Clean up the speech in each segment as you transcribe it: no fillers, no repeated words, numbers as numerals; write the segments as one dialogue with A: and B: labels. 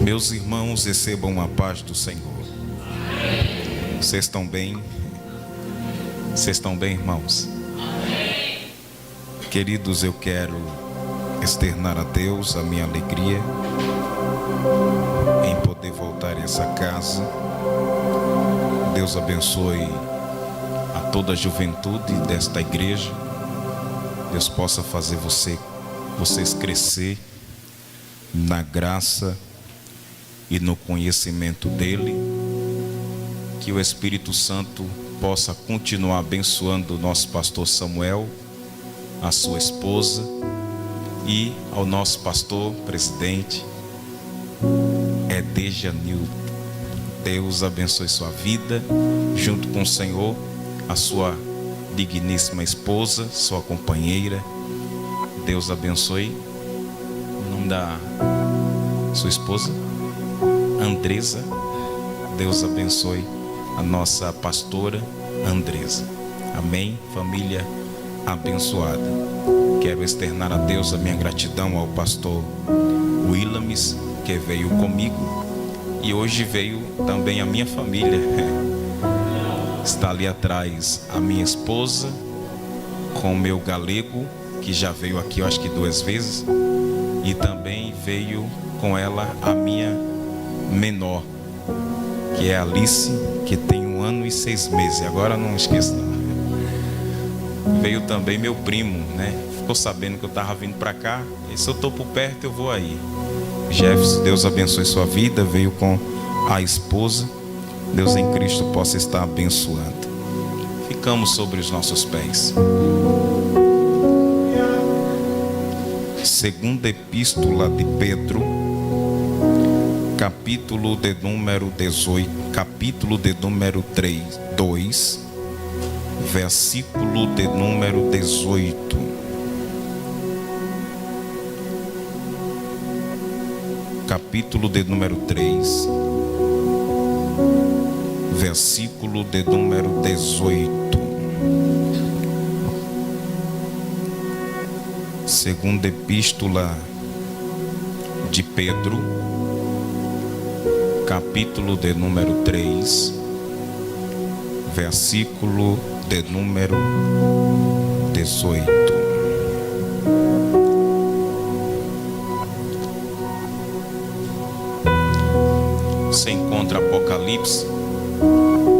A: Meus irmãos, recebam a paz do Senhor. Vocês estão bem? Vocês estão bem, irmãos? Queridos, eu quero externar a Deus a minha alegria em poder voltar a essa casa. Deus abençoe a toda a juventude desta igreja. Deus possa fazer vocês crescer na graça e no conhecimento dele. Que o Espírito Santo possa continuar abençoando o nosso pastor Samuel, a sua esposa e ao nosso pastor presidente Edejanilton. Deus abençoe sua vida, junto com o Senhor, a sua digníssima esposa, sua companheira. Deus abençoe. O nome da sua esposa? Andresa. Deus abençoe a nossa pastora Andresa. Amém? Família abençoada. Quero externar a Deus a minha gratidão ao pastor Willames, que veio comigo, e hoje veio também a minha família. Está ali atrás a minha esposa com o meu galego, que já veio aqui eu acho que 2 vezes, e também veio com ela a minha menor, que é a Alice, que tem 1 ano e 6 meses. Agora não esqueça não. Veio também meu primo, né? Ficou sabendo que eu estava vindo para cá, e se eu estou por perto eu vou aí. Jefferson, Deus abençoe sua vida. Veio com a esposa. Deus em Cristo possa estar abençoando. Ficamos sobre os nossos pés. Segunda Epístola de Pedro, capítulo de número 18, capítulo de número 2, versículo de número 18. Capítulo de número 3, versículo de número 18. Segunda Epístola de Pedro, capítulo de número 3, versículo de número 18. Você encontra Apocalipse,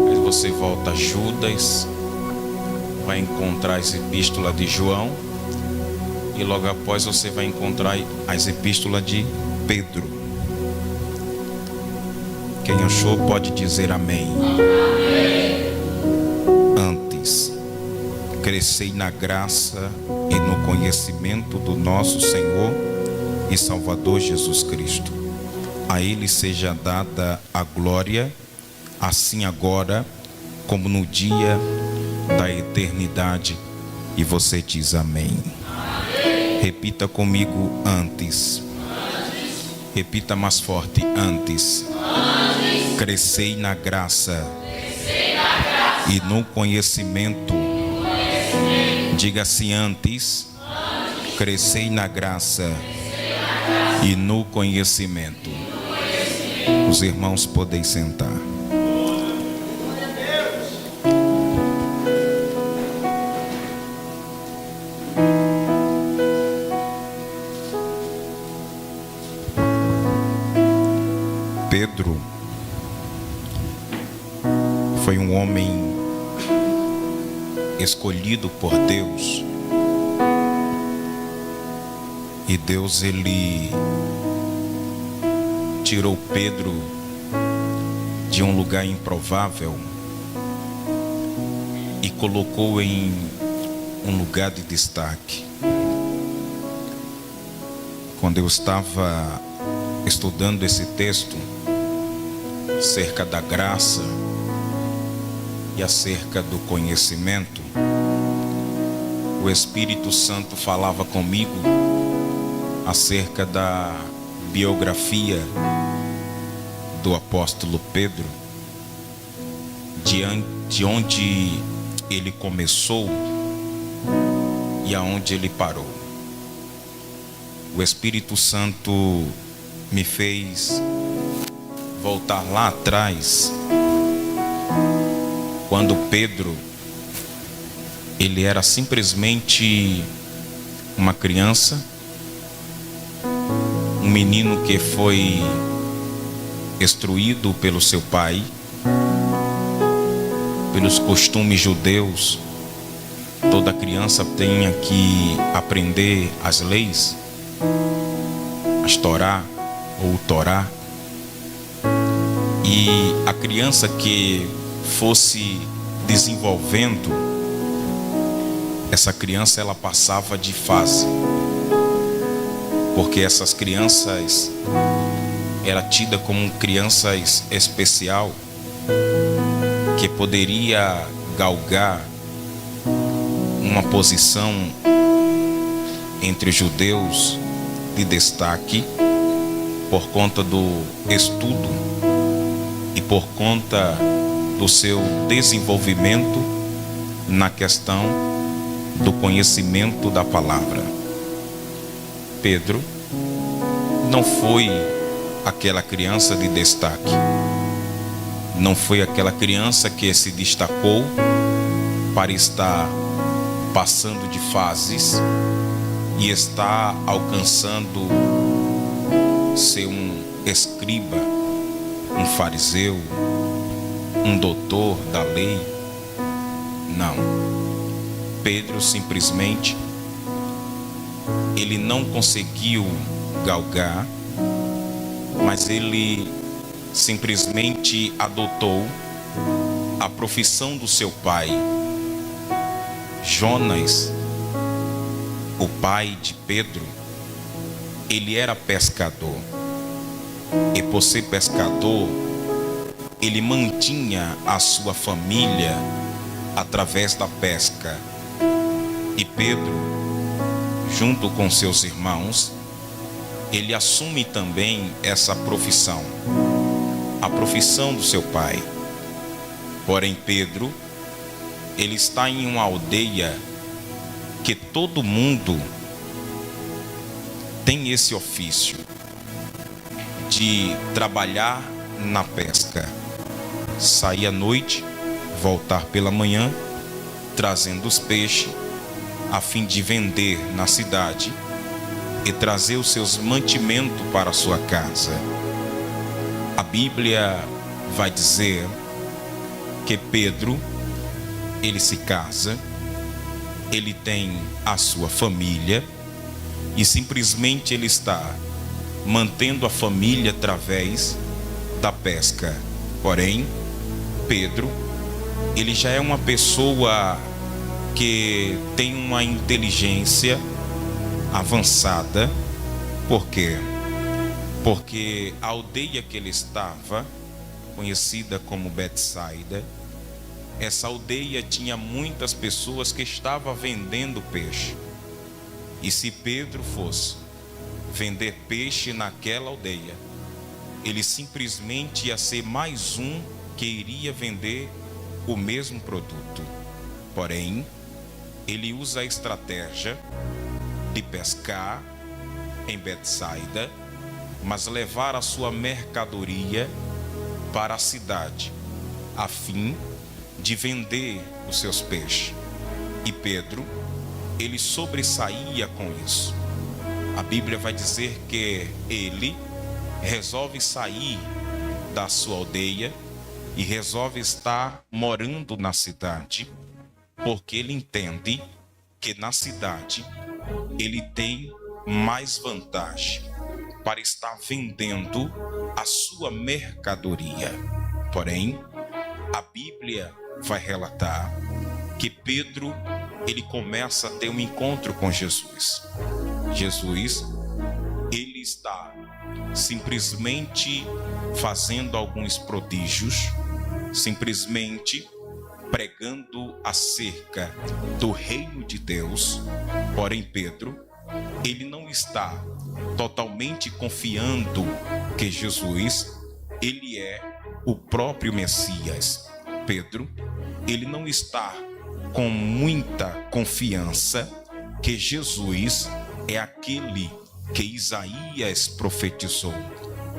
A: aí você volta a Judas, vai encontrar as epístolas de João, e logo após você vai encontrar as epístolas de Pedro. Quem achou pode dizer amém. Antes, crescei na graça e no conhecimento do nosso Senhor e Salvador Jesus Cristo. A Ele seja dada a glória, assim agora como no dia da eternidade. E você diz amém. Repita comigo: antes. Repita mais forte: antes. Crescei na graça e no conhecimento. Diga assim: antes. Crescei na graça e no conhecimento. Os irmãos podem sentar. Pedro foi um homem escolhido por Deus, e Deus ele tirou Pedro de um lugar improvável e colocou em um lugar de destaque. Quando eu estava estudando esse texto acerca da graça e acerca do conhecimento, o Espírito Santo falava comigo acerca da biografia do apóstolo Pedro, de onde ele começou e aonde ele parou. O Espírito Santo me fez voltar lá atrás, quando Pedro, ele era simplesmente uma criança, um menino que foi instruído pelo seu pai, pelos costumes judeus. Toda criança tem que aprender as leis, as Torá ou o Torá. E a criança que fosse desenvolvendo, essa criança ela passava de fase, porque essas crianças era tida como crianças especial, que poderia galgar uma posição entre judeus de destaque por conta do estudo e por conta do seu desenvolvimento na questão do conhecimento da palavra. Pedro não foi aquela criança de destaque, não foi aquela criança que se destacou para estar passando de fases e estar alcançando ser um escriba, um fariseu, um doutor da lei. Não. Pedro simplesmente ele não conseguiu galgar, mas ele simplesmente adotou a profissão do seu pai. Jonas, o pai de Pedro, ele era pescador. E por ser pescador, ele mantinha a sua família através da pesca. E Pedro, junto com seus irmãos, ele assume também essa profissão, a profissão do seu pai. Porém, Pedro, ele está em uma aldeia que todo mundo tem esse ofício de trabalhar na pesca, sair à noite, voltar pela manhã, trazendo os peixes, a fim de vender na cidade e trazer os seus mantimentos para a sua casa. A Bíblia vai dizer que Pedro, ele se casa, ele tem a sua família e simplesmente ele está mantendo a família através da pesca. Porém, Pedro, ele já é uma pessoa que tem uma inteligência avançada. Por quê? Porque a aldeia que ele estava, conhecida como Betsaida, essa aldeia tinha muitas pessoas que estavam vendendo peixe. E se Pedro fosse vender peixe naquela aldeia, ele simplesmente ia ser mais um que iria vender o mesmo produto. Porém, ele usa a estratégia de pescar em Betsaida, mas levar a sua mercadoria para a cidade, a fim de vender os seus peixes. E Pedro, ele sobressaía com isso. A Bíblia vai dizer que ele resolve sair da sua aldeia e resolve estar morando na cidade, porque ele entende que na cidade ele tem mais vantagem para estar vendendo a sua mercadoria. Porém, a Bíblia vai relatar que Pedro, ele começa a ter um encontro com Jesus. Jesus, ele está simplesmente fazendo alguns prodígios, simplesmente pregando acerca do reino de Deus. Porém, Pedro, ele não está totalmente confiando que Jesus, ele é o próprio Messias. Pedro, ele não está com muita confiança que Jesus é aquele que Isaías profetizou,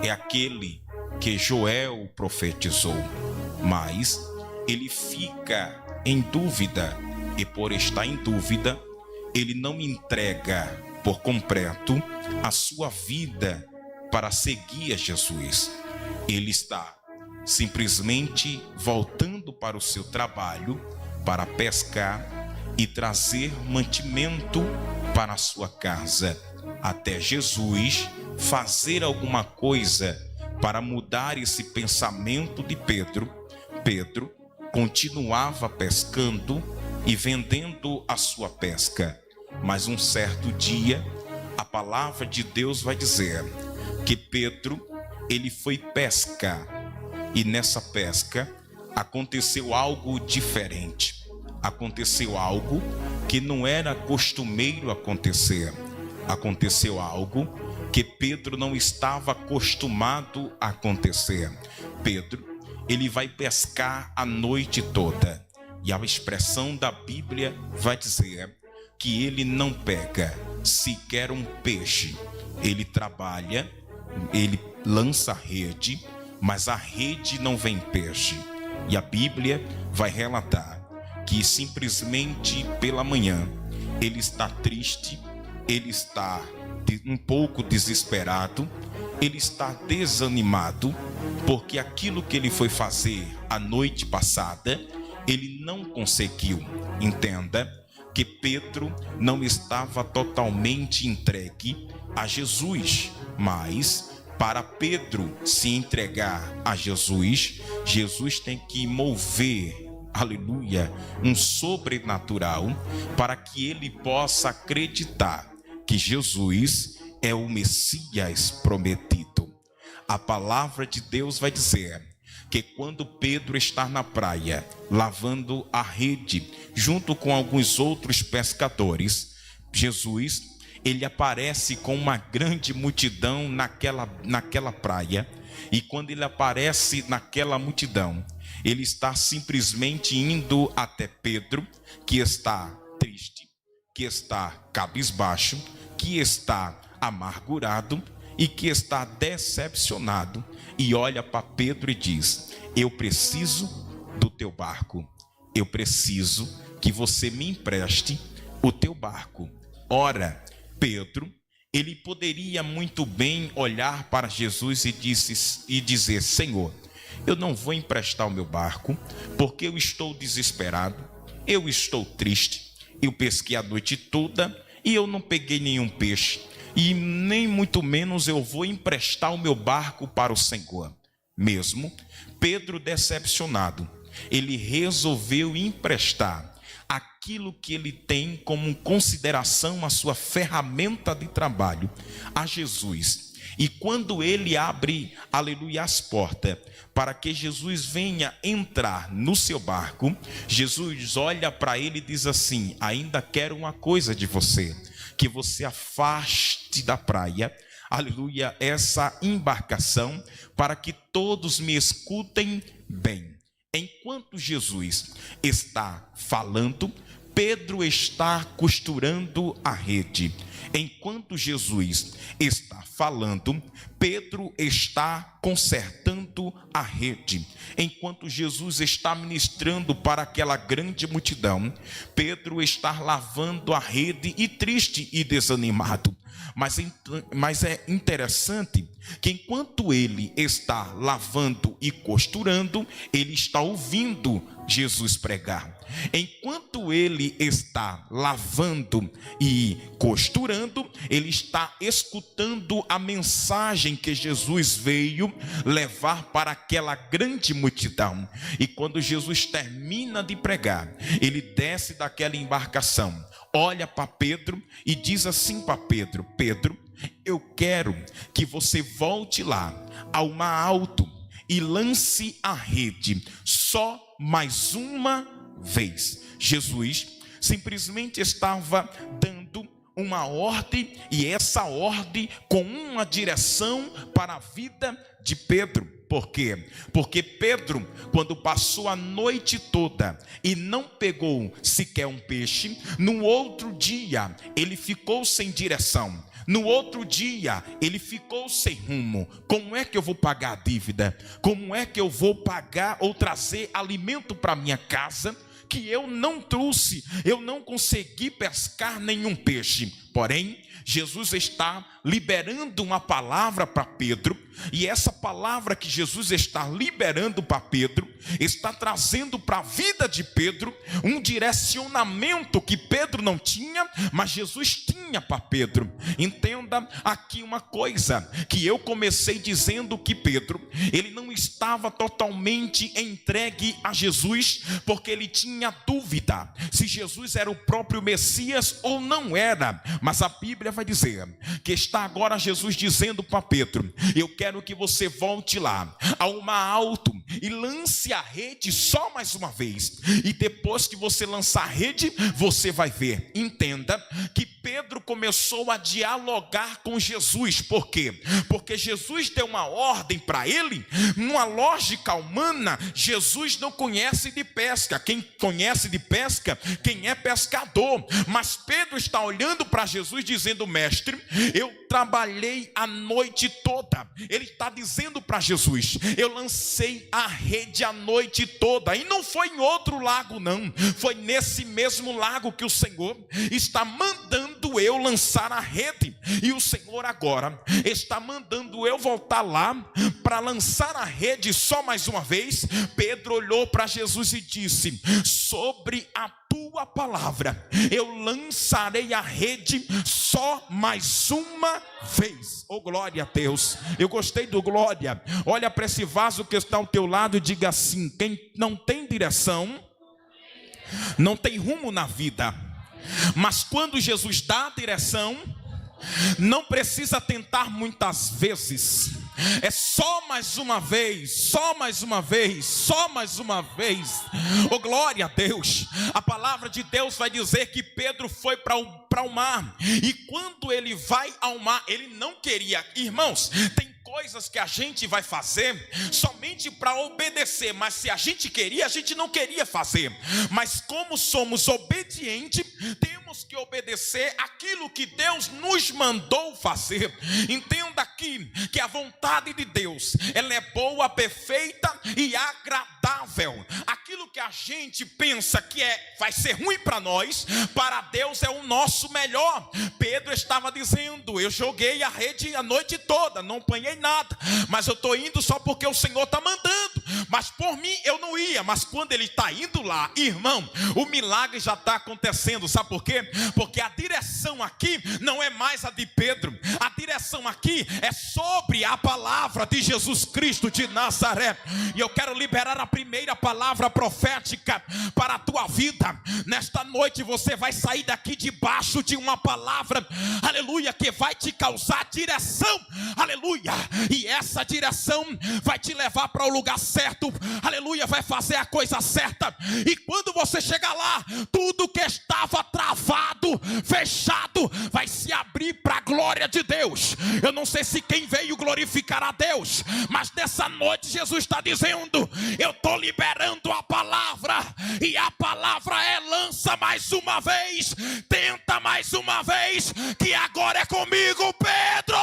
A: é aquele que Joel profetizou, mas ele fica em dúvida, e por estar em dúvida, ele não entrega por completo a sua vida para seguir a Jesus. Ele está simplesmente voltando para o seu trabalho, para pescar e trazer mantimento para a sua casa, até Jesus fazer alguma coisa para mudar esse pensamento de Pedro. Pedro continuava pescando e vendendo a sua pesca, mas um certo dia a palavra de Deus vai dizer que Pedro, ele foi pescar, e nessa pesca aconteceu algo diferente, aconteceu algo que não era costumeiro acontecer, aconteceu algo que Pedro não estava acostumado a acontecer. Pedro, ele vai pescar a noite toda, e a expressão da Bíblia vai dizer que ele não pega sequer um peixe. Ele trabalha, ele lança a rede, mas a rede não vem peixe. E a Bíblia vai relatar que simplesmente pela manhã ele está triste, ele está um pouco desesperado, ele está desanimado, porque aquilo que ele foi fazer a noite passada, ele não conseguiu. Entenda que Pedro não estava totalmente entregue a Jesus, mas para Pedro se entregar a Jesus, Jesus tem que mover, aleluia, um sobrenatural para que ele possa acreditar que Jesus é o Messias prometido. A palavra de Deus vai dizer que quando Pedro está na praia lavando a rede junto com alguns outros pescadores, Jesus, ele aparece com uma grande multidão naquela praia, e quando ele aparece naquela multidão, ele está simplesmente indo até Pedro, que está triste, que está cabisbaixo, que está amargurado e que está decepcionado, e olha para Pedro e diz: eu preciso do teu barco, eu preciso que você me empreste o teu barco. Ora, Pedro, ele poderia muito bem olhar para Jesus e dizer: Senhor, eu não vou emprestar o meu barco, porque eu estou desesperado, eu estou triste, eu pesquei a noite toda e eu não peguei nenhum peixe, e nem muito menos eu vou emprestar o meu barco para o Senhor. Mesmo Pedro decepcionado, ele resolveu emprestar aquilo que ele tem como consideração a sua ferramenta de trabalho a Jesus. E quando ele abre, aleluia, as portas para que Jesus venha entrar no seu barco, Jesus olha para ele e diz assim: ainda quero uma coisa de você, que você afaste da praia, aleluia, essa embarcação, para que todos me escutem bem. Enquanto Jesus está falando, Pedro está costurando a rede. Enquanto Jesus está falando, Pedro está consertando a rede. Enquanto Jesus está ministrando para aquela grande multidão, Pedro está lavando a rede, e triste e desanimado. Mas é interessante que enquanto ele está lavando e costurando, ele está ouvindo Jesus pregar. Enquanto ele está lavando e costurando, ele está escutando a mensagem que Jesus veio levar para aquela grande multidão. E quando Jesus termina de pregar, ele desce daquela embarcação, olha para Pedro e diz assim para Pedro: Pedro, eu quero que você volte lá ao mar alto e lance a rede só mais uma vez. Jesus simplesmente estava dando uma ordem, e essa ordem com uma direção para a vida de Pedro. Por quê? Porque Pedro, quando passou a noite toda e não pegou sequer um peixe, no outro dia ele ficou sem direção. No outro dia, ele ficou sem rumo. Como é que eu vou pagar a dívida? Como é que eu vou pagar ou trazer alimento para minha casa? Que eu não trouxe, eu não consegui pescar nenhum peixe. Porém, Jesus está liberando uma palavra para Pedro, e essa palavra que Jesus está liberando para Pedro, está trazendo para a vida de Pedro um direcionamento que Pedro não tinha, mas Jesus tinha para Pedro. Entenda aqui uma coisa, que eu comecei dizendo que Pedro, ele não estava totalmente entregue a Jesus, porque ele tinha dúvida se Jesus era o próprio Messias ou não era. Mas a Bíblia vai dizer que está agora Jesus dizendo para Pedro: eu quero que você volte lá ao mar alto e lance a rede só mais uma vez, e depois que você lançar a rede, você vai ver. Entenda que Pedro começou a dialogar com Jesus. Por quê? Porque Jesus deu uma ordem para ele. Numa lógica humana, Jesus não conhece de pesca. Quem conhece de pesca, quem é pescador. Mas Pedro está olhando para Jesus dizendo: mestre, eu trabalhei a noite toda. Ele está dizendo para Jesus: eu lancei a rede a noite toda. E não foi em outro lago não, foi nesse mesmo lago que o Senhor está mandando eu lançar a rede. E o Senhor agora está mandando eu voltar lá para lançar a rede só mais uma vez. Pedro olhou para Jesus e disse: sobre a tua palavra eu lançarei a rede só mais uma vez. Oh, glória a Deus. Eu gostei do glória. Olha para esse vaso que está ao teu lado e diga assim: quem não tem direção não tem rumo na vida, mas quando Jesus dá a direção, não precisa tentar muitas vezes. É só mais uma vez, só mais uma vez, só mais uma vez. Oh, glória a Deus. A palavra de Deus vai dizer que Pedro foi para o mar, e quando ele vai ao mar, ele não queria. Irmãos, tem coisas que a gente vai fazer somente para obedecer, mas se a gente queria, a gente não queria fazer. Mas como somos obedientes, temos que obedecer aquilo que Deus nos mandou fazer. Entenda aqui que a vontade de Deus, ela é boa, perfeita e agradável. Aquilo que a gente pensa que vai ser ruim para nós, para Deus é o nosso melhor. Pedro estava dizendo: eu joguei a rede a noite toda, não apanhei nada, mas eu estou indo só porque o Senhor está mandando. Mas por mim eu não ia. Mas quando ele está indo lá, irmão, o milagre já está acontecendo. Sabe por quê? Porque a direção aqui não é mais a de Pedro. A direção aqui é sobre a palavra de Jesus Cristo de Nazaré. E eu quero liberar a primeira palavra profética para a tua vida. Nesta noite você vai sair daqui debaixo de uma palavra, aleluia, que vai te causar direção, aleluia. E essa direção vai te levar para o lugar certo, aleluia, vai fazer a coisa certa. E quando você chegar lá, tudo que estava travado, fechado, vai se abrir para a glória de Deus. Eu não sei se quem veio glorificar a Deus, mas nessa noite Jesus está dizendo: eu estou liberando a palavra, e a palavra é: lança mais uma vez, tenta mais uma vez, que agora é comigo, Pedro.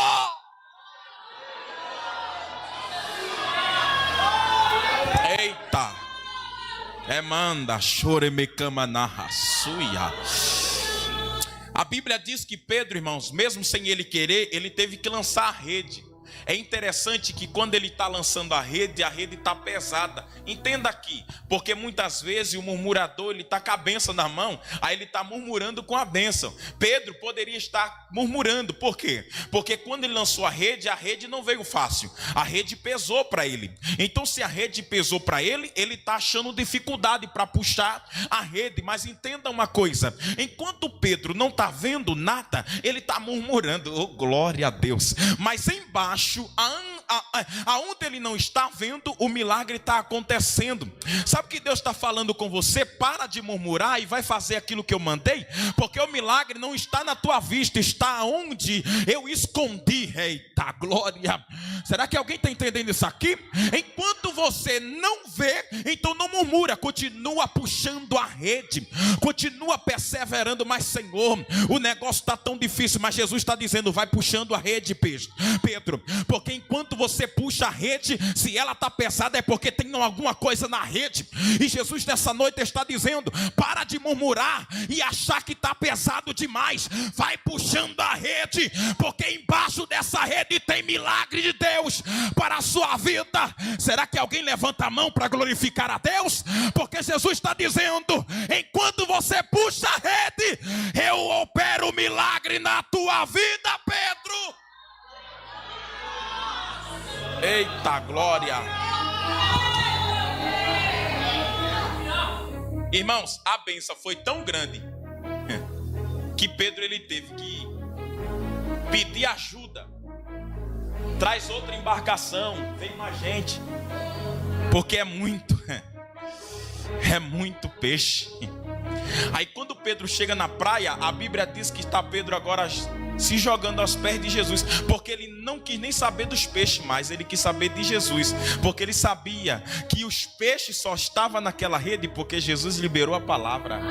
A: Eita, manda chore me cama na raçuia. A Bíblia diz que Pedro, irmãos, mesmo sem ele querer, ele teve que lançar a rede. É interessante que quando ele está lançando a rede está pesada. Entenda aqui, porque muitas vezes o murmurador, ele está com a bênção na mão, aí ele está murmurando com a bênção. Pedro poderia estar murmurando. Por quê? Porque quando ele lançou a rede não veio fácil. A rede pesou para ele. Então se a rede pesou para ele, ele está achando dificuldade para puxar a rede. Mas entenda uma coisa: enquanto Pedro não está vendo nada, ele está murmurando. Oh, glória a Deus. Mas embaixo, aonde ele não está vendo, o milagre está acontecendo. Sabe o que Deus está falando com você? Para de murmurar e vai fazer aquilo que eu mandei, porque o milagre não está na tua vista, está onde eu escondi. Eita glória! Será que alguém está entendendo isso aqui? Enquanto você não vê, então não murmura, continua puxando a rede, continua perseverando. Mas Senhor, o negócio está tão difícil. Mas Jesus está dizendo, vai puxando a rede, Pedro, porque enquanto você puxa a rede, se ela está pesada é porque tem alguma coisa na rede. E Jesus nessa noite está dizendo, para de murmurar e achar que está pesado demais, vai puxando a rede, porque embaixo dessa rede tem milagre de Deus para a sua vida. Será que alguém levanta a mão para glorificar a Deus? Porque Jesus está dizendo, enquanto você puxa a rede, eu opero o milagre na tua vida, Pedro. Eita glória! Irmãos, a bênção foi tão grande que Pedro ele teve que pedir ajuda. Traz outra embarcação, vem mais gente, porque é muito peixe. Aí quando Pedro chega na praia, a Bíblia diz que está Pedro agora se jogando aos pés de Jesus, porque ele não quis nem saber dos peixes mais, ele quis saber de Jesus, porque ele sabia que os peixes só estavam naquela rede porque Jesus liberou a palavra.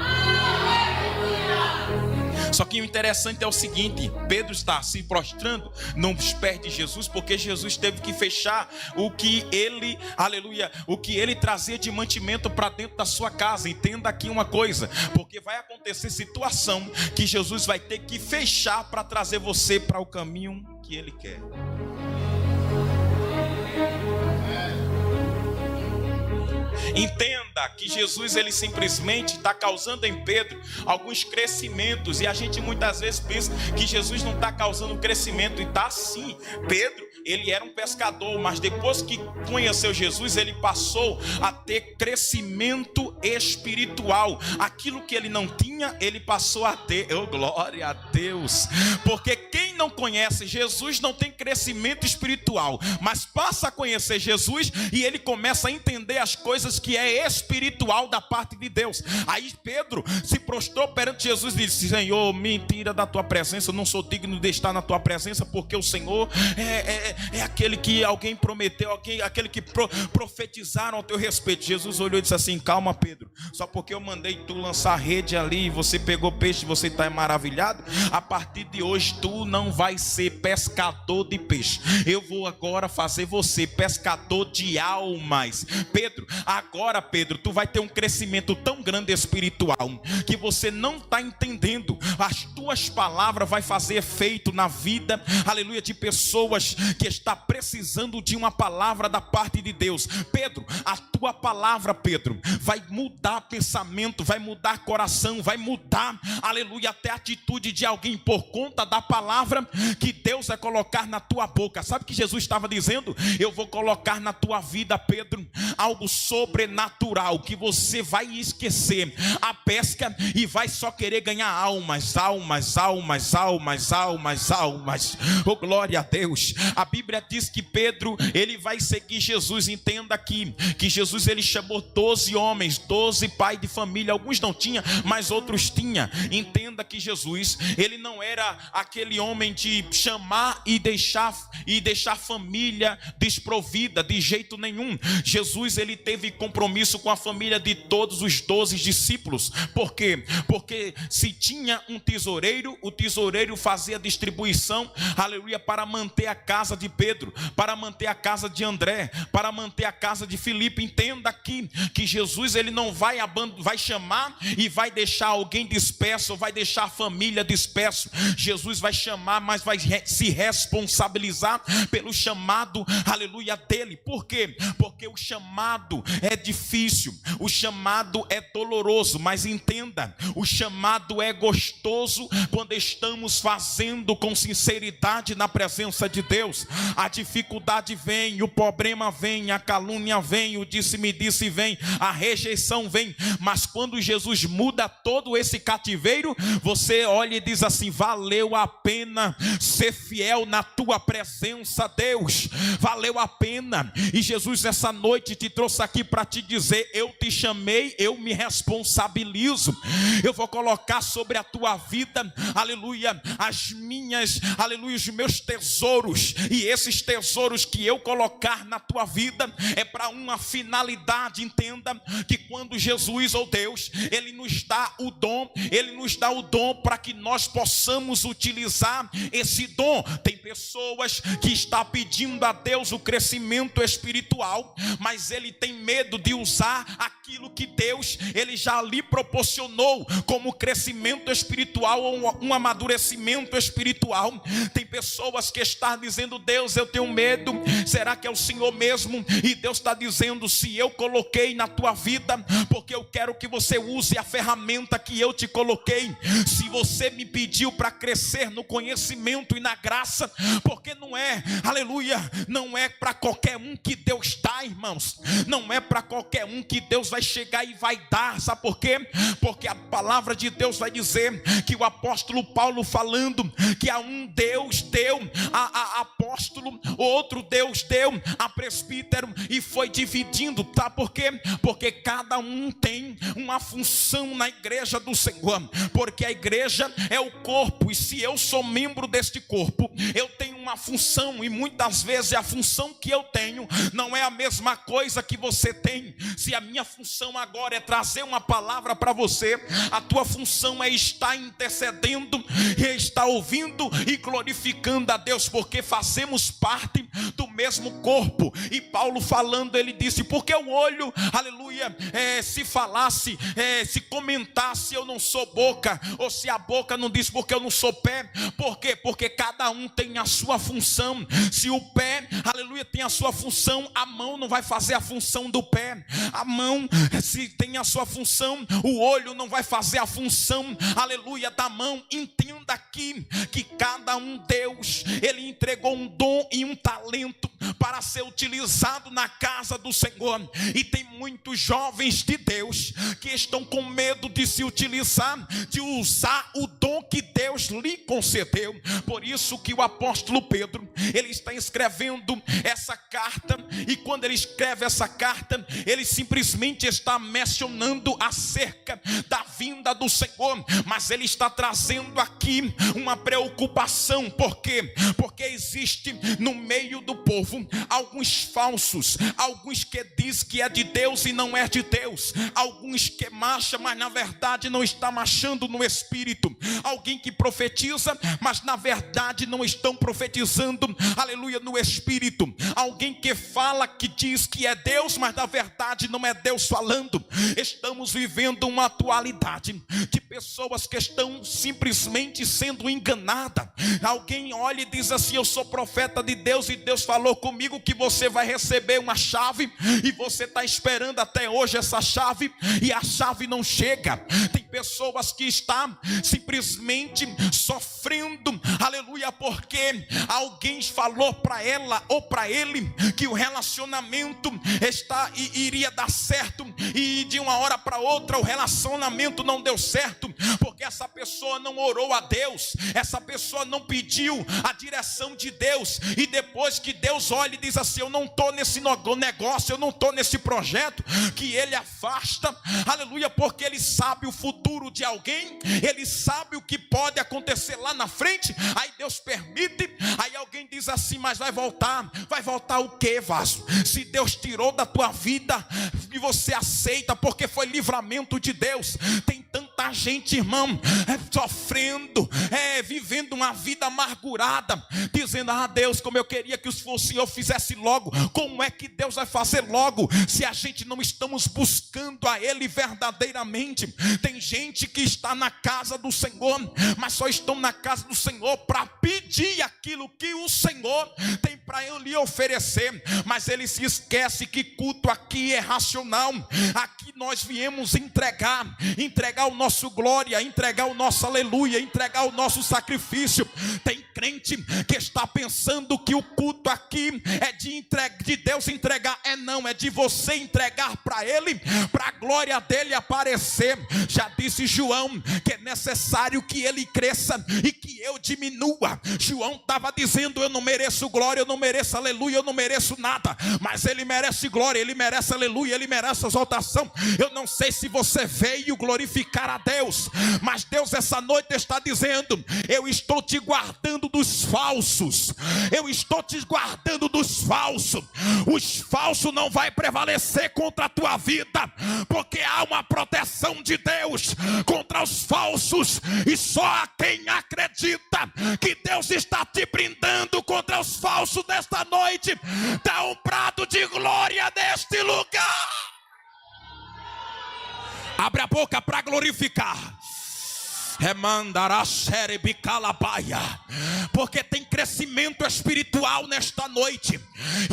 A: Só que o interessante é o seguinte, Pedro está se prostrando nos pés de Jesus, porque Jesus teve que fechar o que ele, aleluia, o que ele trazia de mantimento para dentro da sua casa. Entenda aqui uma coisa, porque vai acontecer situação que Jesus vai ter que fechar para trazer você para o caminho que ele quer. Entenda que Jesus ele simplesmente está causando em Pedro alguns crescimentos, e a gente muitas vezes pensa que Jesus não está causando crescimento, e está sim. Pedro ele era um pescador, mas depois que conheceu Jesus, ele passou a ter crescimento espiritual. Aquilo que ele não tinha, ele passou a ter. Oh, glória a Deus! Porque quem não conhece Jesus não tem crescimento espiritual, mas passa a conhecer Jesus e ele começa a entender as coisas que é espiritual da parte de Deus. Aí Pedro se prostrou perante Jesus e disse: Senhor, me tira da tua presença, eu não sou digno de estar na tua presença, porque o Senhor é aquele que alguém prometeu, aquele que profetizaram ao teu respeito. Jesus olhou e disse assim: calma, Pedro, só porque eu mandei tu lançar a rede ali, você pegou peixe, você está maravilhado, a partir de hoje tu não vai ser pescador de peixe, eu vou agora fazer você pescador de almas. Pedro, agora Pedro, tu vai ter um crescimento tão grande espiritual que você não está entendendo. As tuas palavras vai fazer efeito na vida, aleluia, de pessoas que está precisando de uma palavra da parte de Deus. Pedro, a tua palavra, Pedro, vai mudar pensamento, vai mudar coração, vai mudar, aleluia, até a atitude de alguém por conta da palavra que Deus vai colocar na tua boca. Sabe o que Jesus estava dizendo? Eu vou colocar na tua vida, Pedro, algo sobrenatural, que você vai esquecer a pesca e vai só querer ganhar almas. Oh, glória a Deus. A Bíblia diz que Pedro, ele vai seguir Jesus. Entenda aqui, que Jesus, ele chamou 12 homens, 12 pais de família. Alguns não tinham, mas outros tinham. Entenda que Jesus, ele não era aquele homem de chamar e deixar família desprovida, de jeito nenhum. Jesus, ele teve compromisso com a família de todos os 12 discípulos. Por quê? Porque se tinha um tesoureiro, o tesoureiro fazia distribuição, aleluia, para manter a casa de Pedro, para manter a casa de André, para manter a casa de Filipe. Entenda aqui que Jesus, ele não vai chamar e vai deixar alguém disperso, ou vai deixar a família disperso. Jesus vai chamar, mas vai se responsabilizar pelo chamado, aleluia, dele. Por quê? Porque o chamado é difícil, o chamado é doloroso, mas entenda, o chamado é gostoso quando estamos fazendo com sinceridade na presença de Deus. A dificuldade vem, o problema vem, a calúnia vem, o disse-me-disse vem, a rejeição vem, mas quando Jesus muda todo esse cativeiro, você olha e diz assim: valeu a pena ser fiel na tua presença, Deus, valeu a pena. E Jesus essa noite te trouxe aqui para para te dizer: eu te chamei, eu me responsabilizo. Eu vou colocar sobre a tua vida, aleluia, aleluia, os meus tesouros. E esses tesouros que eu colocar na tua vida é para uma finalidade. Entenda que quando Jesus ou Deus, Ele nos dá o dom, Ele nos dá o dom para que nós possamos utilizar esse dom. Tem pessoas que estão pedindo a Deus o crescimento espiritual, mas ele tem medo de usar aquilo que Deus, Ele já lhe proporcionou como crescimento espiritual ou um amadurecimento espiritual. Tem pessoas que estão dizendo: Deus, eu tenho medo, será que é o Senhor mesmo? E Deus está dizendo: se eu coloquei na tua vida, porque eu quero que você use a ferramenta que eu te coloquei. Se você me pediu para crescer no conhecimento e na graça, porque não é, aleluia, não é para qualquer um que Deus dá, irmãos. Não é para qualquer um que Deus vai chegar e vai dar. Sabe por quê? Porque a palavra de Deus vai dizer que o apóstolo Paulo, falando que a um Deus deu a apóstolo, outro Deus deu a presbítero, e foi dividindo. Tá? Por quê? Porque cada um tem uma função na igreja do Senhor, porque a igreja é o corpo, e se eu sou membro deste corpo, eu tenho uma função, e muitas vezes a função que eu tenho não é a mesma coisa que você tem. Se a minha função agora é trazer uma palavra para você, a tua função é estar intercedendo, e estar ouvindo e glorificando a Deus, porque fazemos parte do mesmo corpo. E Paulo falando, ele disse: porque o olho, aleluia, se falasse, se comentasse, eu não sou boca, ou se a boca não diz porque eu não sou pé. Por quê? Porque cada um tem a sua função. Se o pé, aleluia, tem a sua função, a mão não vai fazer a função do pé. A mão, se tem a sua função, o olho não vai fazer a função, aleluia, da mão. Entenda aqui que cada um, Deus, Ele entregou um dom e um talento para ser utilizado na casa do Senhor. E tem muitos jovens de Deus que estão com medo de se utilizar, de usar o dom que Deus lhe concedeu. Por isso que o apóstolo Pedro, ele está escrevendo essa carta, e quando ele escreve essa carta, ele simplesmente está mencionando acerca da vinda do Senhor, mas ele está trazendo aqui uma preocupação. Por quê? Porque existe no meio do povo alguns falsos, alguns que diz que é de Deus e não é de Deus, alguns que marcha, mas na verdade não está marchando no Espírito, alguém que profetiza, mas na verdade não estão profetizando, aleluia, no Espírito, alguém que fala, que diz que é Deus, mas na verdade não é Deus falando. Estamos vivendo uma atualidade de pessoas que estão simplesmente sendo enganadas. Alguém olha e diz assim: eu sou profeta de Deus e Deus falou comigo que você vai receber uma chave, e você está esperando até hoje essa chave, e a chave não chega. Tem pessoas que estão simplesmente sofrendo, aleluia, porque alguém falou para ela ou para ele que o relacionamento iria dar certo, e de uma hora para outra o relacionamento não deu certo, porque essa pessoa não orou a Deus, essa pessoa não pediu a direção de Deus, e depois que Deus olha e diz assim: eu não estou nesse negócio, eu não estou nesse projeto, que ele afasta, aleluia, porque ele sabe o futuro de alguém, ele sabe o que pode acontecer lá na frente. Aí Deus permite, aí alguém diz assim: mas vai voltar o que, vaso? Se Deus tirou da tua vida e você aceita porque foi livramento de Deus. Tem tanta gente, irmão, sofrendo, vivendo uma vida amargurada, dizendo: ah, Deus, como eu queria que o Senhor fizesse logo. Como é que Deus vai fazer logo se a gente não estamos buscando a Ele verdadeiramente? Tem gente que está na casa do Senhor, mas só estão na casa do Senhor para pedir aquilo que o Senhor tem para lhe oferecer, mas ele se esquece que culto aqui é racional. Aqui nós viemos entregar o nosso glória, entregar o nosso aleluia, entregar o nosso sacrifício. Tem crente que está pensando que o culto aqui é de Deus entregar. Não, é de você entregar para Ele, para a glória dele aparecer. Já disse João que é necessário que Ele cresça e que eu diminua. João estava dizendo: eu não mereço glória, eu não mereço aleluia, eu não mereço nada, mas Ele merece glória, Ele merece aleluia, Ele merece exaltação. Eu não sei se você veio glorificar a Deus, mas Deus essa noite está dizendo: eu estou te guardando dos falsos, eu estou te guardando dos falsos. Os falsos não vai prevalecer contra a tua vida, porque há uma proteção de Deus contra os falsos, e só a quem acredita que Deus está te brindando contra os falsos nesta noite, dá um prato de glória neste lugar. Abre a boca para glorificar. Porque tem crescimento espiritual nesta noite,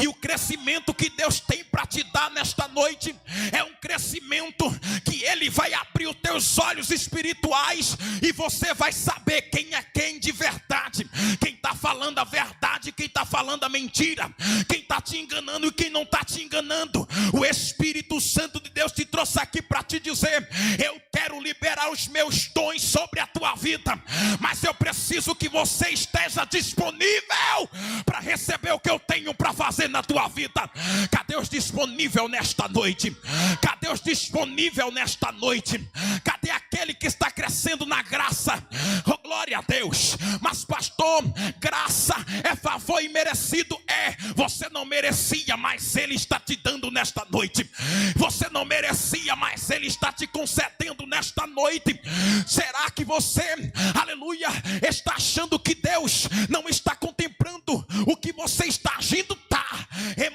A: e o crescimento que Deus tem para te dar nesta noite é um crescimento que Ele vai abrir os teus olhos espirituais, e você vai saber quem é quem de verdade, quem está falando a verdade, quem está falando a mentira, quem está te enganando e quem não está te enganando. O Espírito Santo de Deus te trouxe aqui para te dizer: eu quero liberar os meus dons sobre a tua vida, mas eu preciso que você esteja disponível para receber o que eu tenho para fazer na tua vida. Cadê os disponível nesta noite? Cadê os disponível nesta noite? Cadê aquele que está crescendo na graça? Oh, glória a Deus. Mas pastor, graça é favor imerecido? Você não merecia, mas Ele está te dando nesta noite. Você não merecia, mas Ele está te concedendo nesta noite. Será que você, aleluia, está achando que Deus não está contemplando o que você está agindo?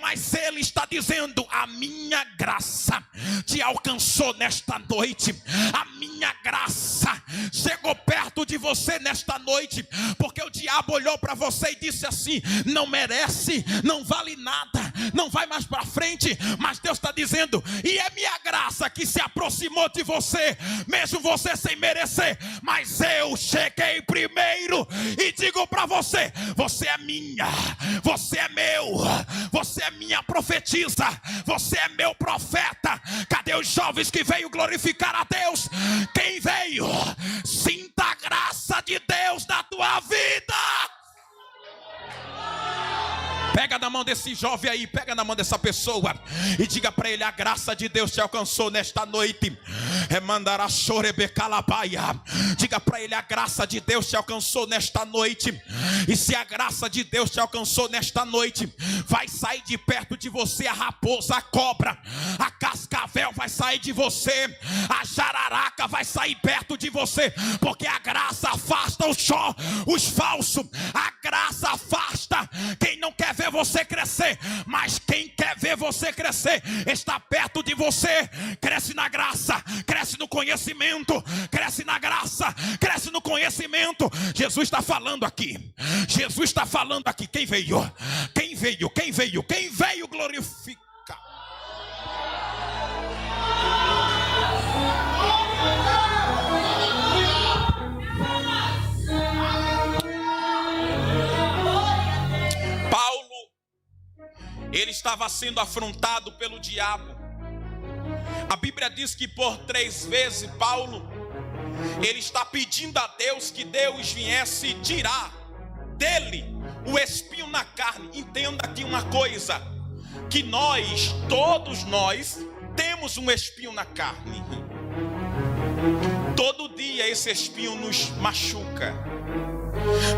A: Mas Ele está dizendo: a minha graça te alcançou nesta noite, a minha graça chegou perto de você nesta noite, porque o diabo olhou para você e disse assim: não merece, não vale nada, não vai mais para frente. Mas Deus está dizendo: e é minha graça que se aproximou de você, mesmo você sem merecer, mas eu cheguei primeiro e digo para você: você é minha, você é meu, você é minha profetisa, você é meu profeta. Cadê os jovens que veio glorificar a Deus? Quem veio? Sinta a graça de Deus na tua vida. Pega na mão desse jovem aí, pega na mão dessa pessoa e diga para ele: a graça de Deus te alcançou nesta noite. Diga para ele: a graça de Deus te alcançou nesta noite. E se a graça de Deus te alcançou nesta noite, vai sair de perto de você a raposa, a cobra, a cascavel vai sair de você, a jararaca vai sair perto de você, porque a graça afasta os falsos. A graça afasta quem não quer ver você crescer, mas quem quer ver você crescer está perto de você. Cresce na graça, cresce no conhecimento, cresce na graça, cresce no conhecimento. Jesus está falando aqui, Jesus está falando aqui. Quem veio? Quem veio? Quem veio? Quem veio glorificar? Ele estava sendo afrontado pelo diabo. A Bíblia diz que por 3 vezes Paulo, ele está pedindo a Deus que Deus viesse tirar dele o espinho na carne. Entenda aqui uma coisa, que todos nós temos um espinho na carne. Todo dia esse espinho nos machuca.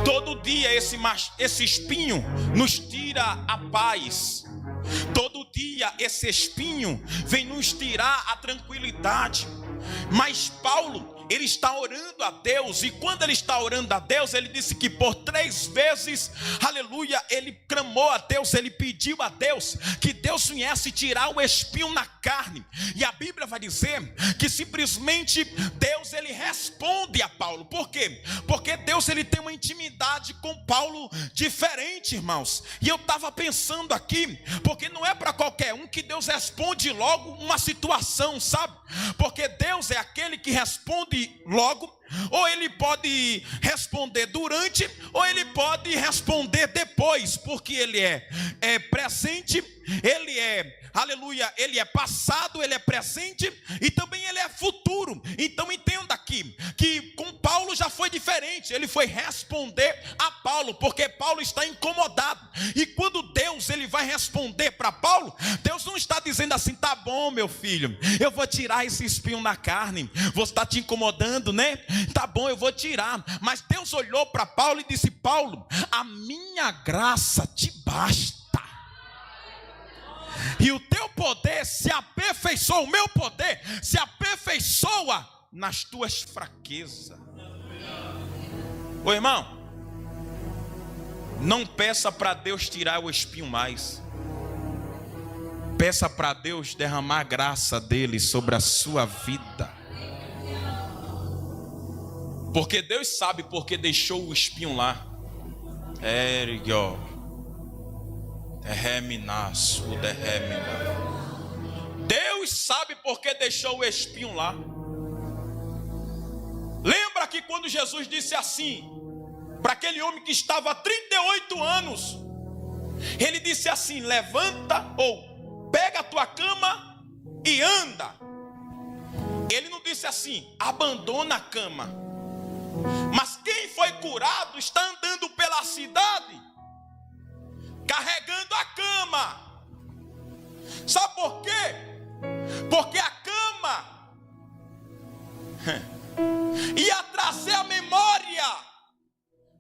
A: Todo dia esse espinho nos tira a paz. Todo dia esse espinho vem nos tirar a tranquilidade. Mas Paulo, ele está orando a Deus, e quando ele está orando a Deus, ele disse que por 3 vezes, aleluia, ele clamou a Deus, ele pediu a Deus que Deus viesse tirar o espinho na carne. E a Bíblia vai dizer que simplesmente Deus, ele responde a Paulo. Por quê? Porque Deus, ele tem uma intimidade com Paulo diferente, irmãos. E eu estava pensando aqui, porque não é para qualquer um que Deus responde logo uma situação, sabe? Porque Deus é aquele que responde logo ou ele pode responder durante, ou ele pode responder depois, porque ele é presente, ele aleluia, ele é passado, ele é presente e também ele é futuro. Então entenda aqui que com Paulo já foi diferente. Ele foi responder a Paulo, porque Paulo está incomodado. E quando Deus ele vai responder para Paulo, Deus não está dizendo assim: tá bom, meu filho, eu vou tirar esse espinho na carne, você está te incomodando, né? Tá bom, eu vou tirar. Mas Deus olhou para Paulo e disse: Paulo, a minha graça te basta. E o teu poder se aperfeiçoa, o meu poder se aperfeiçoa nas tuas fraquezas. Ô irmão, não peça para Deus tirar o espinho mais. Peça para Deus derramar a graça dele sobre a sua vida. Porque Deus sabe porque deixou o espinho lá. Deus sabe porque deixou o espinho lá. Lembra que quando Jesus disse assim para aquele homem que estava há 38 anos, ele disse assim: levanta ou pega a tua cama e anda. Ele não disse assim: abandona a cama. Mas quem foi curado está andando pela cidade carregando a cama. Sabe por quê? Porque a cama ia trazer a memória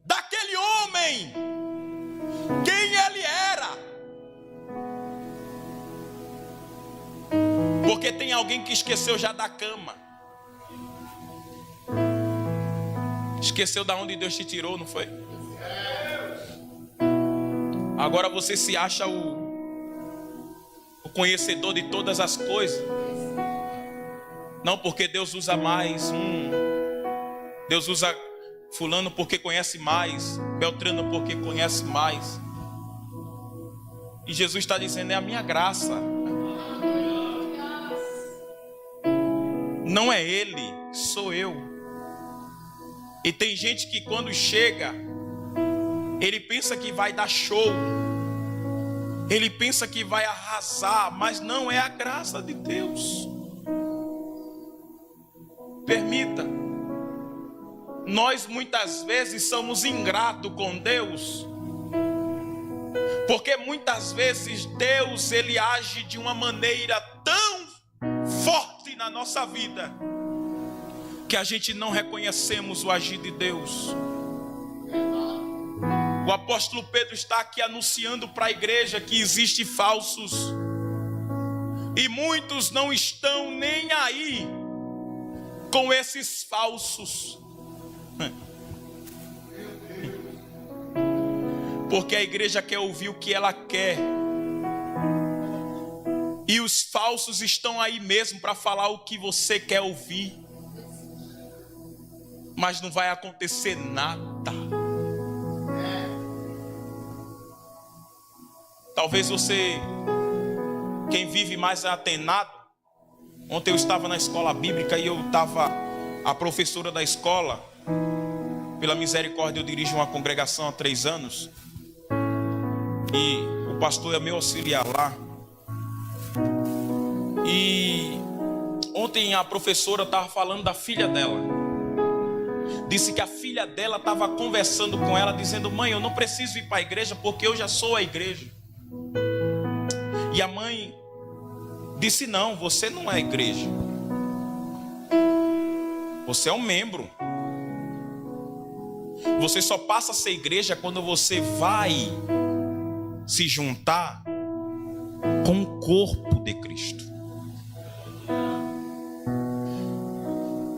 A: daquele homem, quem ele era. Porque tem alguém que esqueceu já da cama, esqueceu da onde Deus te tirou, não foi? Agora você se acha o conhecedor de todas as coisas. Não, porque Deus usa mais Deus usa fulano porque conhece mais, Beltrano porque conhece mais. E Jesus está dizendo: é a minha graça. Não é ele, sou eu. E tem gente que quando chega, ele pensa que vai dar show, ele pensa que vai arrasar, mas não, é a graça de Deus. Permita, nós muitas vezes somos ingratos com Deus, porque muitas vezes Deus ele age de uma maneira tão forte na nossa vida que a gente não reconhecemos o agir de Deus. O apóstolo Pedro está aqui anunciando para a igreja que existem falsos, e muitos não estão nem aí com esses falsos, porque a igreja quer ouvir o que ela quer, e os falsos estão aí mesmo para falar o que você quer ouvir, mas não vai acontecer nada. Talvez você, quem vive mais atenado. Ontem eu estava na escola bíblica e a professora da escola, pela misericórdia eu dirijo uma congregação há 3 anos, e o pastor é meu auxiliar lá. E ontem a professora estava falando da filha dela. Disse que a filha dela estava conversando com ela, dizendo: mãe, eu não preciso ir para a igreja porque eu já sou a igreja. E a mãe disse: não, você não é a igreja, você é um membro. Você só passa a ser igreja quando você vai se juntar com o corpo de Cristo.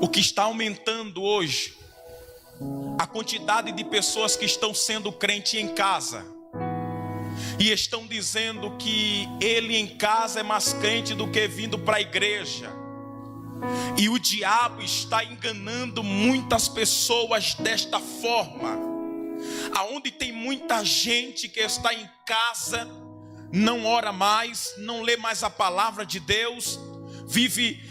A: O que está aumentando hoje, a quantidade de pessoas que estão sendo crente em casa e estão dizendo que ele em casa é mais crente do que vindo para a igreja. E o diabo está enganando muitas pessoas desta forma, aonde tem muita gente que está em casa, não ora mais, não lê mais a palavra de Deus, vive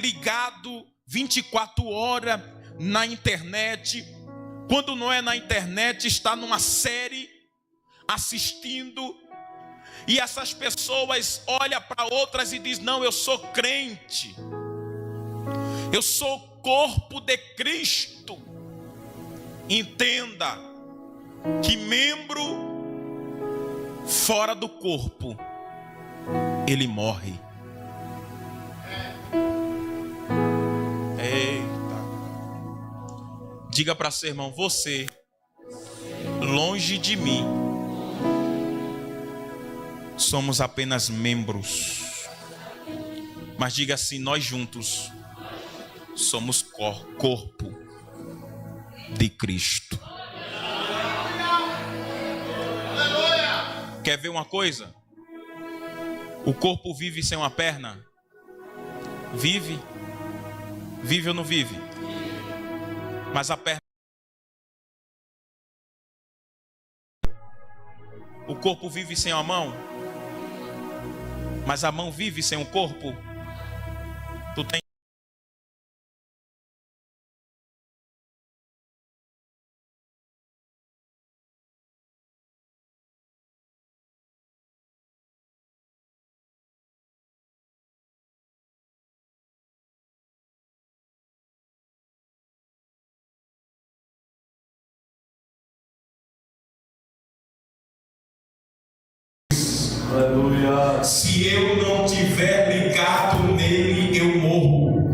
A: ligado 24 horas na internet. Quando não é na internet, está numa série assistindo. E essas pessoas olham para outras e dizem: não, eu sou crente, eu sou o corpo de Cristo. Entenda que membro fora do corpo, ele morre. Eita. Diga para seu irmão: você, longe de mim, somos apenas membros. Mas diga assim: nós juntos somos corpo de Cristo. Quer ver uma coisa? O corpo vive sem uma perna? Vive? Vive ou não vive? Mas a perna... O corpo vive sem uma mão? Mas a mão vive sem o corpo? Tu tem...
B: Aleluia.
A: Se eu não tiver ligado nele, eu morro.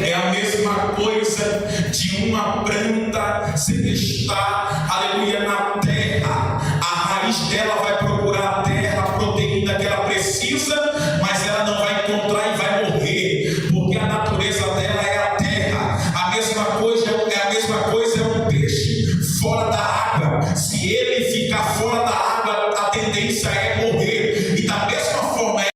A: É a mesma coisa de uma planta sem estar, aleluia, na terra. A raiz dela vai procurar a terra, a proteína que ela precisa, mas ela não vai encontrar e vai morrer, porque a natureza dela é a terra. A mesma coisa é um peixe fora da água. Se ele ficar fora da água, a tendência é morrer. E da mesma forma é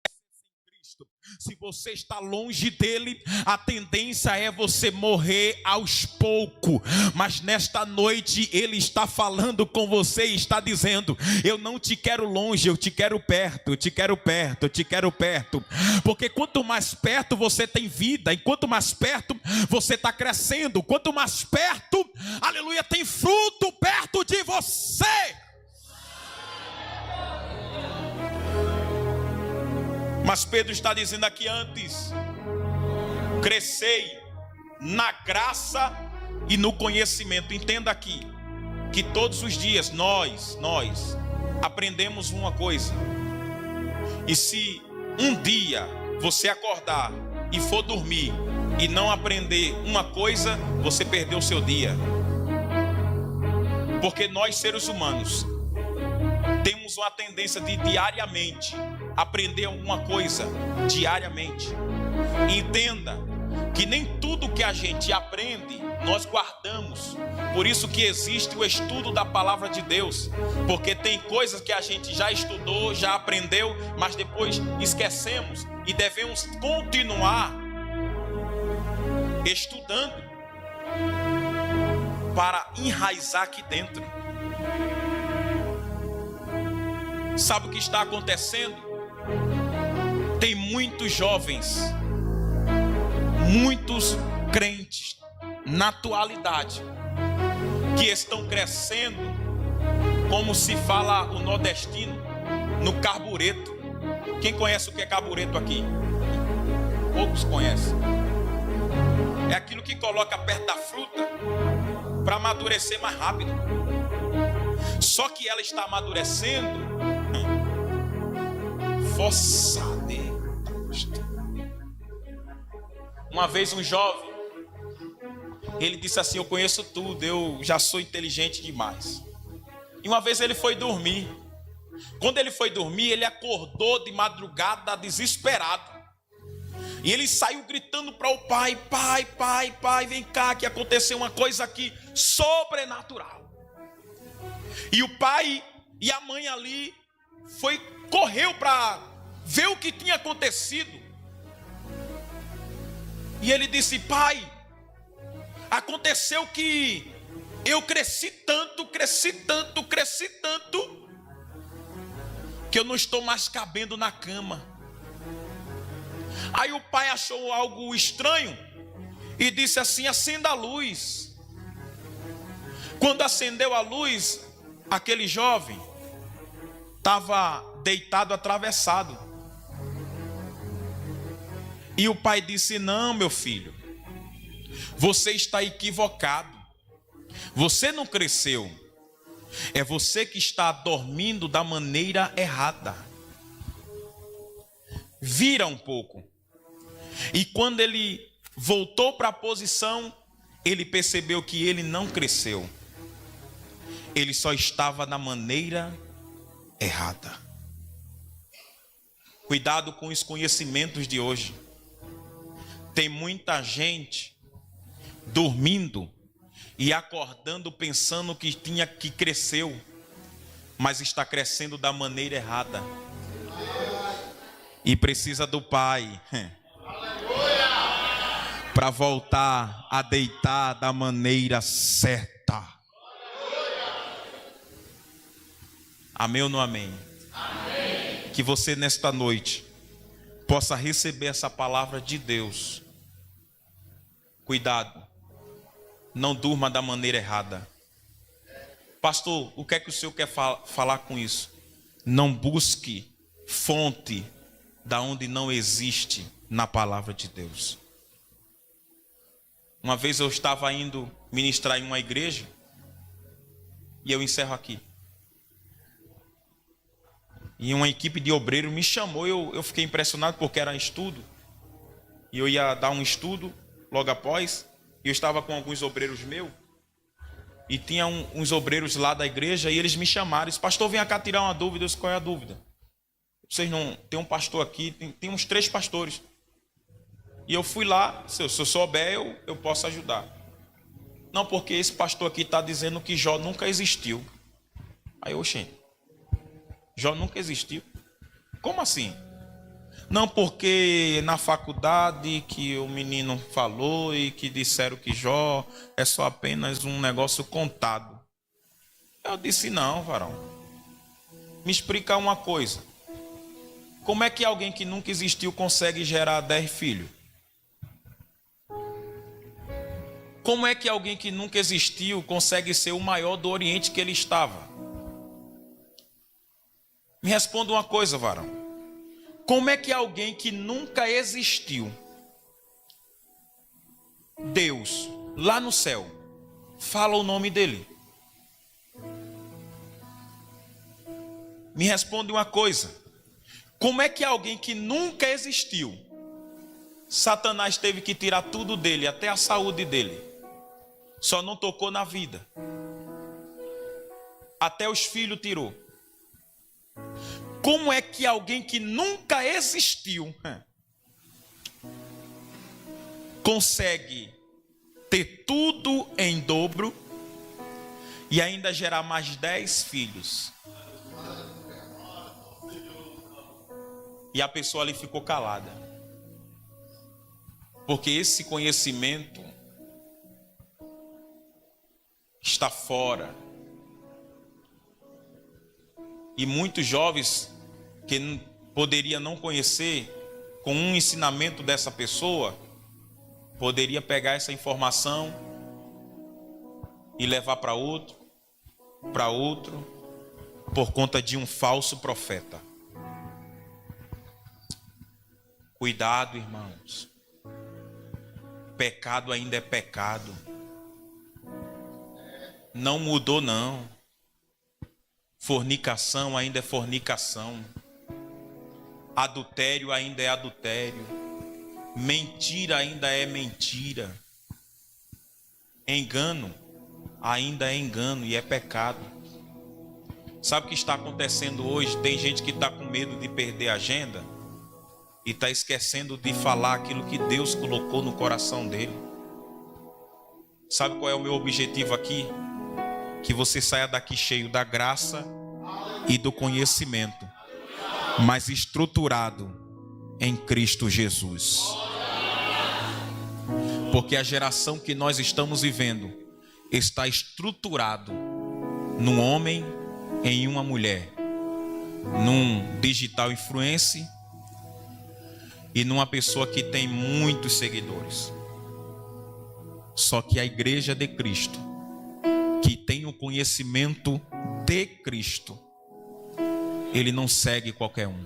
A: Cristo. Se você está longe dele, a tendência é você morrer aos poucos. Mas nesta noite ele está falando com você e está dizendo: eu não te quero longe, eu te quero perto, eu te quero perto, eu te quero perto. Porque quanto mais perto você tem vida, e quanto mais perto você está crescendo, quanto mais perto, aleluia, tem fruto perto de você. Mas Pedro está dizendo aqui antes: crescei na graça e no conhecimento. Entenda aqui que todos os dias nós aprendemos uma coisa. E se um dia você acordar e for dormir e não aprender uma coisa, você perdeu o seu dia. Porque nós, seres humanos, temos uma tendência de diariamente aprender alguma coisa diariamente. Entenda que nem tudo que a gente aprende nós guardamos. Por isso que existe o estudo da palavra de Deus, porque tem coisas que a gente já estudou, já aprendeu, mas depois esquecemos e devemos continuar estudando para enraizar aqui dentro. Sabe o que está acontecendo? Tem muitos jovens, muitos crentes na atualidade que estão crescendo, como se fala o nordestino, no carbureto. Quem conhece o que é carbureto aqui? Poucos conhecem. É aquilo que coloca perto da fruta para amadurecer mais rápido. Só que ela está amadurecendo forçada. Uma vez um jovem, ele disse assim: eu conheço tudo, eu já sou inteligente demais. E uma vez ele foi dormir. Quando ele foi dormir, ele acordou de madrugada desesperado. E ele saiu gritando para o pai: pai, vem cá, que aconteceu uma coisa aqui sobrenatural. E o pai e a mãe ali correu para ver o que tinha acontecido. E ele disse: pai, aconteceu que eu cresci tanto, que eu não estou mais cabendo na cama. Aí o pai achou algo estranho. e disse assim: acenda a luz. Quando acendeu a luz, aquele jovem estava deitado, atravessado. E o pai disse: não, meu filho, você está equivocado. Você não cresceu. É você que está dormindo da maneira errada. Vira um pouco. E quando ele voltou para a posição, ele percebeu que ele não cresceu. Ele só estava na maneira errada. Cuidado com os conhecimentos de hoje. Tem muita gente dormindo e acordando pensando que cresceu, mas está crescendo da maneira errada. E precisa do pai para voltar a deitar da maneira certa. Amém ou não amém? Amém. Que você nesta noite possa receber essa palavra de Deus. Cuidado, não durma da maneira errada. Pastor, o que é que o senhor quer falar com isso? Não busque fonte da onde não existe na palavra de Deus. Uma vez eu estava indo ministrar em uma igreja, e eu encerro aqui. E uma equipe de obreiros me chamou, eu fiquei impressionado porque era estudo. E eu ia dar um estudo logo após, e eu estava com alguns obreiros meus. E tinha uns obreiros lá da igreja, e eles me chamaram. Disse: pastor, vem cá tirar uma dúvida. Eu disse: qual é a dúvida? Vocês não... Tem um pastor aqui, tem uns 3 pastores. E eu fui lá, se eu souber, eu posso ajudar. Não, porque esse pastor aqui está dizendo que Jó nunca existiu. Aí eu, oxê, Jó nunca existiu? Como assim? Não, porque na faculdade que o menino falou e que disseram que Jó é só apenas um negócio contado. Eu disse: não, varão. Me explica uma coisa. Como é que alguém que nunca existiu consegue gerar 10 filhos? Como é que alguém que nunca existiu consegue ser o maior do Oriente que ele estava? Me responda uma coisa, varão. Como é que alguém que nunca existiu, Deus, lá no céu, fala o nome dele? Me responde uma coisa. Como é que alguém que nunca existiu, Satanás teve que tirar tudo dele, até a saúde dele, só não tocou na vida, até os filhos tirou? Como é que alguém que nunca existiu consegue ter tudo em dobro e ainda gerar mais 10 filhos? E a pessoa ali ficou calada, porque esse conhecimento está fora. E muitos jovens que poderiam não conhecer, com um ensinamento dessa pessoa, poderia pegar essa informação e levar para outro, por conta de um falso profeta. Cuidado, irmãos. Pecado ainda é pecado. Não mudou, não. Fornicação ainda é fornicação. Adultério ainda é adultério. Mentira ainda é mentira. Engano ainda é engano e é pecado. Sabe o que está acontecendo hoje? Tem gente que está com medo de perder a agenda e está esquecendo de falar aquilo que Deus colocou no coração dele. Sabe qual é o meu objetivo aqui? Que você saia daqui cheio da graça e do conhecimento, mas estruturado em Cristo Jesus. Porque a geração que nós estamos vivendo está estruturado num homem, em uma mulher, num digital influencer e numa pessoa que tem muitos seguidores. Só que a igreja de Cristo, que tem o conhecimento de Cristo, ele não segue qualquer um.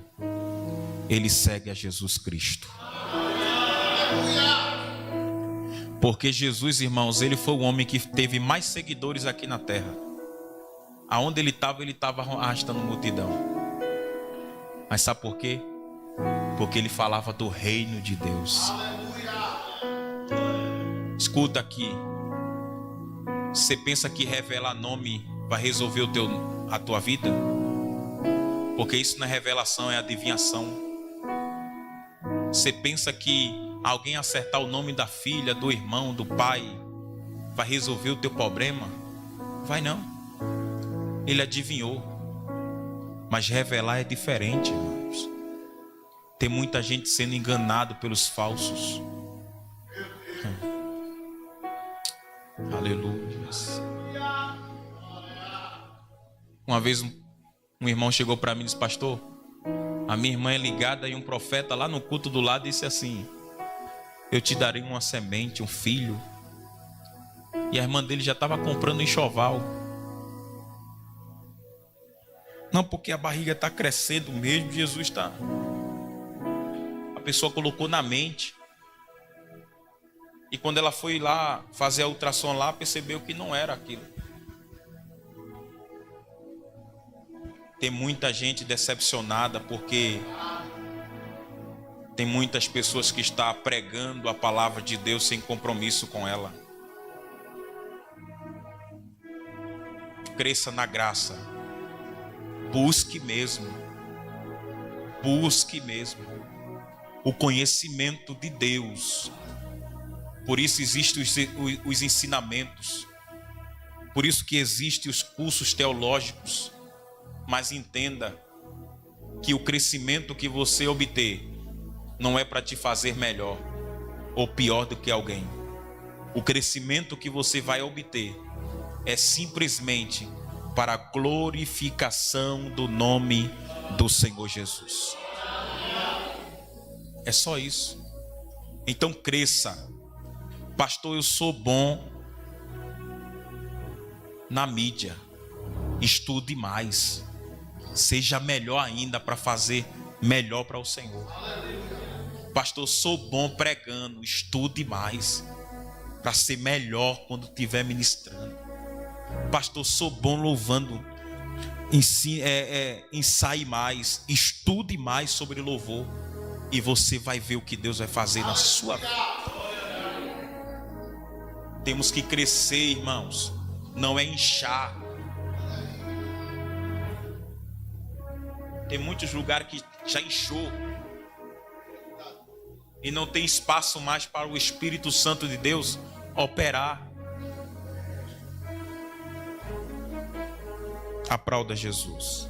A: Ele segue a Jesus Cristo. Porque Jesus, irmãos, ele foi o homem que teve mais seguidores aqui na terra. Aonde ele estava arrastando multidão. Mas sabe por quê? Porque ele falava do reino de Deus. Escuta aqui. Você pensa que revelar nome vai resolver a tua vida? Porque isso não é revelação, é adivinhação. Você pensa que alguém acertar o nome da filha, do irmão, do pai, vai resolver o teu problema? Vai não. Ele adivinhou. Mas revelar é diferente, irmãos. Tem muita gente sendo enganado pelos falsos. Aleluia. Uma vez um irmão chegou para mim e disse: pastor, a minha irmã é ligada e um profeta lá no culto do lado disse assim: eu te darei uma semente, um filho. E a irmã dele já estava comprando enxoval. Não, porque a barriga está crescendo mesmo, Jesus está. A pessoa colocou na mente. E quando ela foi lá fazer a ultrassom lá, percebeu que não era aquilo. Tem muita gente decepcionada porque tem muitas pessoas que estão pregando a palavra de Deus sem compromisso com ela. Cresça na graça. Busque mesmo. Busque mesmo o conhecimento de Deus. Por isso existem os ensinamentos. Por isso que existem os cursos teológicos. Mas entenda que o crescimento que você obter não é para te fazer melhor ou pior do que alguém. O crescimento que você vai obter é simplesmente para a glorificação do nome do Senhor Jesus. É só isso. Então cresça. Pastor, eu sou bom na mídia. Estude mais. Seja melhor ainda para fazer melhor para o Senhor. Pastor, sou bom pregando. Estude mais para ser melhor quando estiver ministrando. Pastor, sou bom louvando. Ensaie mais. Estude mais sobre louvor. E você vai ver o que Deus vai fazer na sua vida. Temos que crescer, irmãos. Não é inchar. Tem muitos lugares que já inchou. E não tem espaço mais para o Espírito Santo de Deus operar. Aplauda Jesus.